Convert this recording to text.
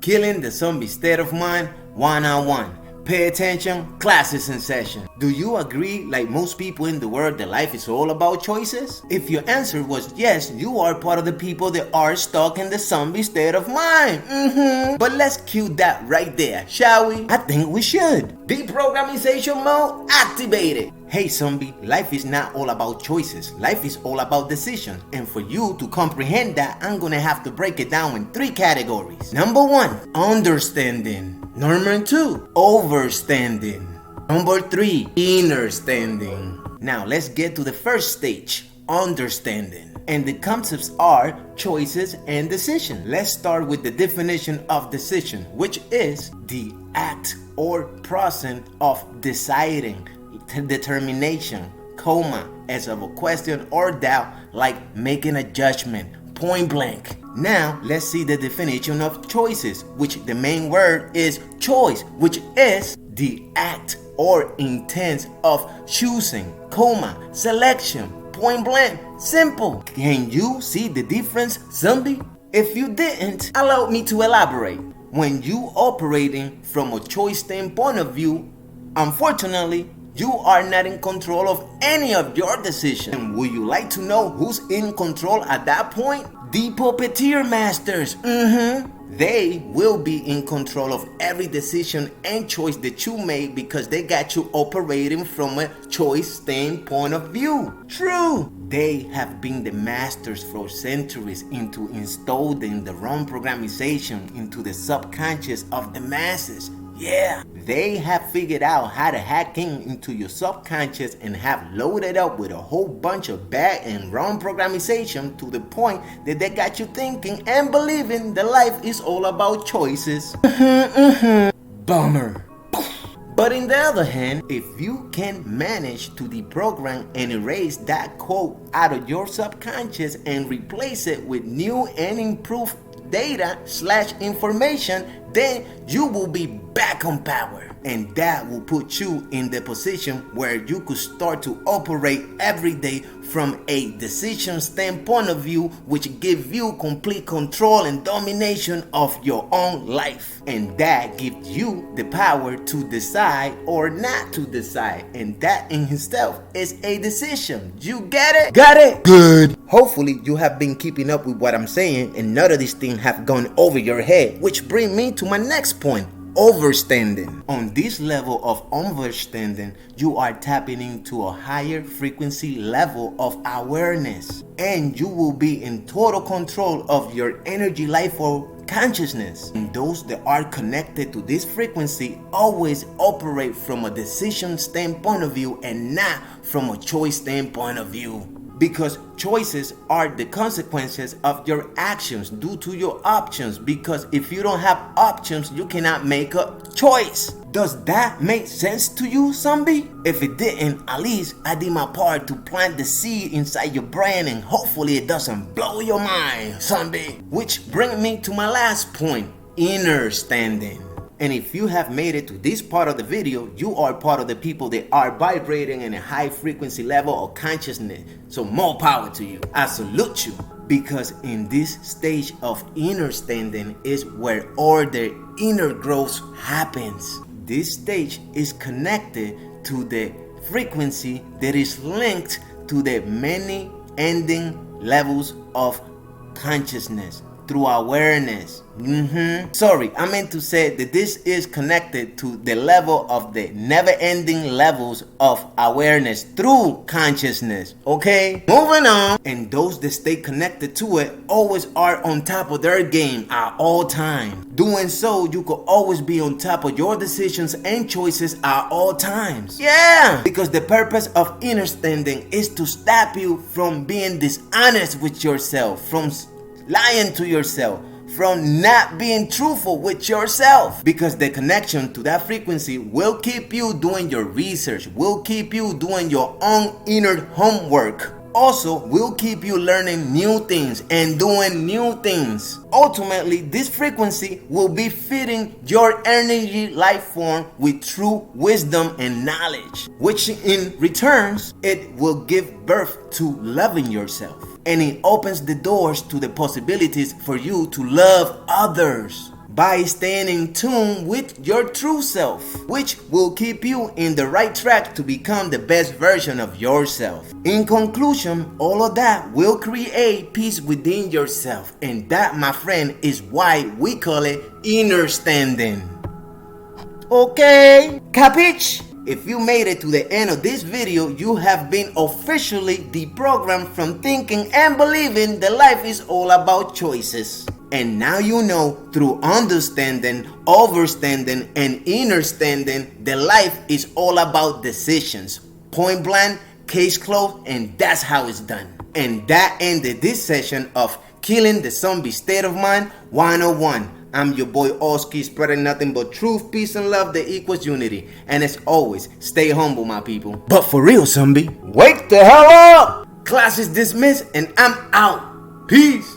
Killing the zombie state of mind, one-on-one. Pay attention, class is in session. Do you agree, like most people in the world, that life is all about choices? If your answer was yes, you are part of the people that are stuck in the zombie state of mind. But let's cue that right there, shall we? I think we should. Deprogramization mode activated. Hey zombie, life is not all about choices. Life is all about decisions. And for you to comprehend that, I'm gonna have to break it down in 3 categories. Number 1, understanding. Number 2, overstanding. Number 3, understanding. Now let's get to the first stage, understanding. And the concepts are choices and decision. Let's start with the definition of decision, which is the act or process of deciding, determination, as of a question or doubt, like making a judgment, point blank. Now let's see the definition of choices, which the main word is choice, which is the act or intent of choosing, selection, point blank, simple. Can you see the difference, zombie? If you didn't, allow me to elaborate. When you operating from a choice standpoint of view, unfortunately, you are not in control of any of your decisions. And would you like to know who's in control at that point? The puppeteer masters. They will be in control of every decision and choice that you make because they got you operating from a choice standpoint of view. True. They have been the masters for centuries into installing the wrong programmation into the subconscious of the masses. Yeah, they have figured out how to hack into your subconscious and have loaded up with a whole bunch of bad and wrong programmation to the point that they got you thinking and believing that life is all about choices. Bummer. But on the other hand, if you can manage to deprogram and erase that quote out of your subconscious and replace it with new and improved data/information, then you will be back on power. And that will put you in the position where you could start to operate every day from a decision standpoint of view, which gives you complete control and domination of your own life. And that gives you the power to decide or not to decide. And that in itself is a decision. You get it? Got it? Good. Hopefully you have been keeping up with what I'm saying and none of these things have gone over your head, which brings me to my next point. Overstanding. On this level of overstanding, you are tapping into a higher frequency level of awareness, and you will be in total control of your energy, life, or consciousness. And those that are connected to this frequency always operate from a decision standpoint of view and not from a choice standpoint of view. Because choices are the consequences of your actions due to your options. Because if you don't have options, you cannot make a choice. Does that make sense to you, zombie? If it didn't, at least I did my part to plant the seed inside your brain and hopefully it doesn't blow your mind, zombie. Which brings me to my last point, understanding. And if you have made it to this part of the video, you are part of the people that are vibrating in a high frequency level of consciousness. So more power to you. I salute you, because in this stage of understanding is where all the inner growth happens. This stage is connected to the frequency that is linked to the many ending levels of consciousness through awareness. Sorry, I meant to say that this is connected to the level of the never-ending levels of awareness through consciousness. Okay, moving on. And those that stay connected to it always are on top of their game at all times. Doing so, you could always be on top of your decisions and choices at all times. Yeah, because the purpose of understanding is to stop you from being dishonest with yourself, from lying to yourself, from not being truthful with yourself. Because the connection to that frequency will keep you doing your research, will keep you doing your own inner homework. Also, will keep you learning new things and doing new things. Ultimately, this frequency will be feeding your energy life form with true wisdom and knowledge, which in returns, it will give birth to loving yourself. And it opens the doors to the possibilities for you to love others by staying in tune with your true self, which will keep you in the right track to become the best version of yourself. In conclusion, all of that will create peace within yourself, and that, my friend, is why we call it inner standing. Okay, capiche? If you made it to the end of this video, you have been officially deprogrammed from thinking and believing that life is all about choices. And now you know, through understanding, overstanding, and inner standing, that life is all about decisions. Point blank, case closed, and that's how it's done. And that ended this session of Killing the Zombie State of Mind 101. I'm your boy Oski, spreading nothing but truth, peace, and love that equals unity. And as always, stay humble, my people. But for real, zombie, wake the hell up! Class is dismissed, and I'm out. Peace.